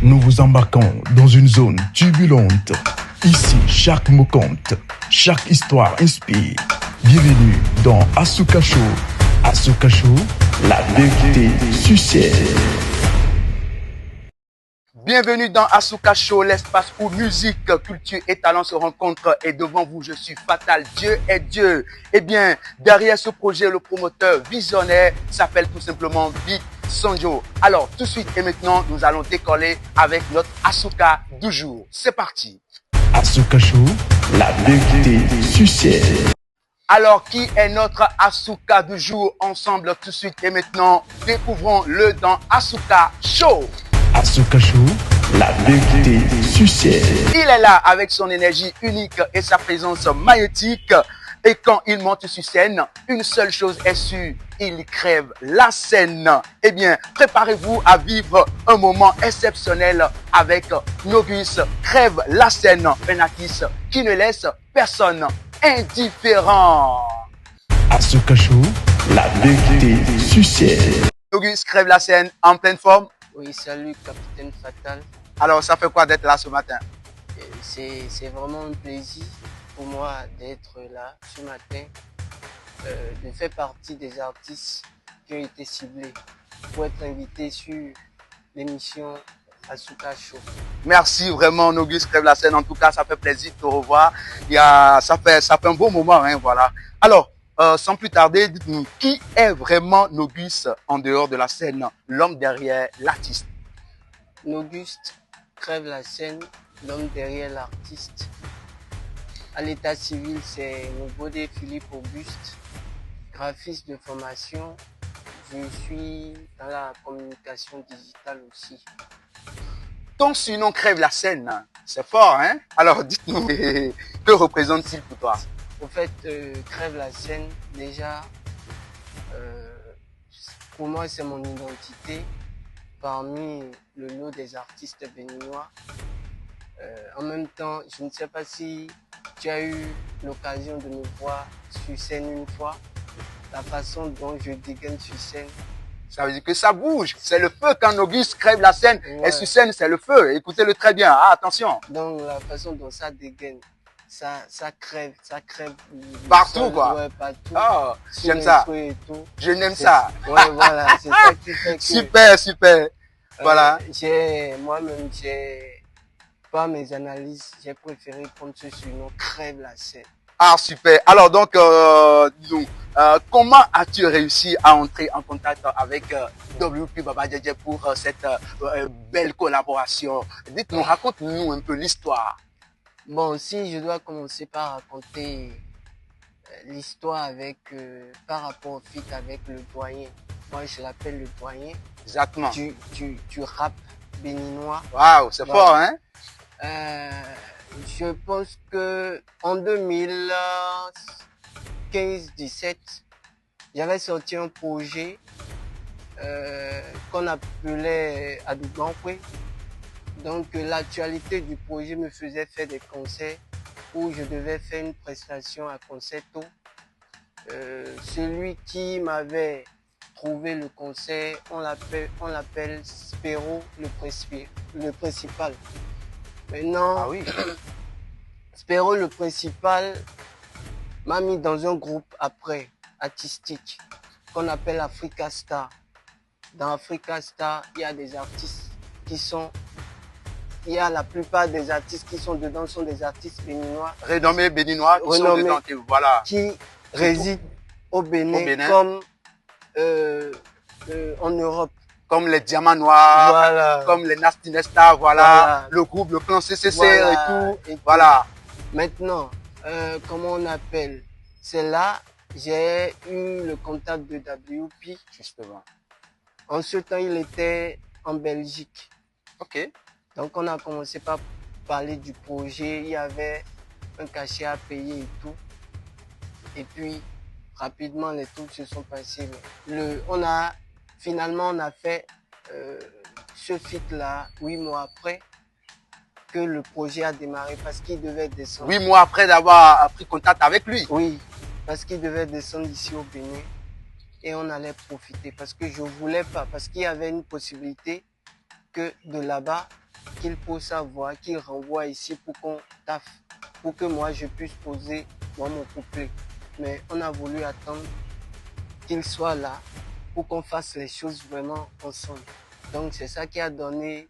nous vous embarquons dans une zone turbulente. Ici, chaque mot compte, chaque histoire inspire. Bienvenue dans Asuka Show. Asuka Show, la vérité sur scène. Bienvenue dans Asuka Show, l'espace où musique, culture et talent se rencontrent. Et devant vous, je suis Fatal, Dieu est Dieu. Eh bien, derrière ce projet, le promoteur visionnaire s'appelle tout simplement Big Sonjo. Alors, tout de suite et maintenant, nous allons décoller avec notre Asuka du jour. C'est parti. Asuka Show, la vérité sur scène. Alors, qui est notre Asuka du jour? Ensemble, tout de suite et maintenant, découvrons-le dans Asuka Show. Asuka Show, la vérité sur scène. Il est là avec son énergie unique et sa présence magnétique. Et quand il monte sur scène, une seule chose est sûre, il crève la scène. Eh bien, préparez-vous à vivre un moment exceptionnel avec Nogus Crève la scène, un artiste qui ne laisse personne indifférent. Asuka Show, la vérité sur scène. Nogus Crève la scène en pleine forme. Oui, salut Capitaine Fatal. Alors, ça fait quoi d'être là ce matin? C'est vraiment un plaisir pour moi d'être là ce matin, de faire partie des artistes qui ont été ciblés pour être invité sur l'émission Asuka Show. Merci vraiment Nogus Crève la scène. En tout cas, ça fait plaisir de te revoir. Ça fait un beau moment, hein, voilà. Alors, sans plus tarder, dites-nous, qui est vraiment Nogus en dehors de la scène, l'homme derrière l'artiste? Auguste Crève la scène, l'homme derrière l'artiste. À l'état civil, c'est Nobodé Philippe Auguste, graphiste de formation. Je suis dans la communication digitale aussi. Ton surnom Crève la scène, c'est fort, hein? Alors, dites-nous, que représente-t-il pour toi? Au fait, Crève la scène, déjà, pour moi, c'est mon identité parmi le lot des artistes béninois. En même temps, je ne sais pas si tu as eu l'occasion de me voir sur scène une fois, la façon dont je dégaine sur scène. Ça veut dire que ça bouge. C'est le feu quand Nogus crève la scène. Ouais. Et sur scène, c'est le feu. Écoutez-le très bien. Ah, attention. Donc, la façon dont ça dégaine, ça crève. Partout, sol, quoi. Ouais, partout. Oh, Sur j'aime les ça. feux et tout. Je n'aime ça. Ouais, voilà, c'est ça qui fait que... Super, super. Voilà. Moi-même, pas mes analyses, j'ai préféré prendre ce surnom Crève la scène. Ah, super. Alors, donc, disons, comment as-tu réussi à entrer en contact avec WP Baba Djedje pour cette belle collaboration? Dites-nous, raconte-nous un peu l'histoire. Bon, si je dois commencer par raconter l'histoire avec, par rapport au feat avec le doyen. Moi, je l'appelle le doyen. Exactement. Tu rappes béninois. Waouh, c'est fort, hein? Je pense que en 2015-17, j'avais sorti un projet qu'on appelait Adoubankwe. Donc l'actualité du projet me faisait faire des concerts où je devais faire une prestation à Concerto. Celui qui m'avait trouvé le concert, on l'appelle Spéro le principal. Maintenant, Ah oui. Spéro le principal m'a mis dans un groupe après, artistique, qu'on appelle Africa Star. Dans Africa Star, il y a des artistes qui sont... la plupart des artistes qui sont dedans sont des artistes béninois. Renommés béninois qui sont dedans, voilà. Qui résident au Bénin, comme en Europe. Comme les Diamants Noirs, voilà. Comme les Nasty Nesta, voilà. Le groupe, le clan CCC voilà. et tout. Voilà. Maintenant, comment on appelle? C'est là, j'ai eu le contact de WP. Justement. En ce temps, il était en Belgique. Ok. Donc, on a commencé par parler du projet. Il y avait un cachet à payer et tout. Et puis, rapidement, les trucs se sont passés. Finalement, on a fait ce feat-là 8 mois après que le projet a démarré parce qu'il devait descendre. 8 mois après d'avoir pris contact avec lui? Oui, parce qu'il devait descendre ici au Bénin et on allait profiter parce que je voulais pas, parce qu'il y avait une possibilité que de là-bas, qu'il pose sa voix, qu'il renvoie ici pour qu'on taffe, pour que moi je puisse poser moi mon couplet. Mais on a voulu attendre qu'il soit là pour qu'on fasse les choses vraiment ensemble. Donc c'est ça qui a donné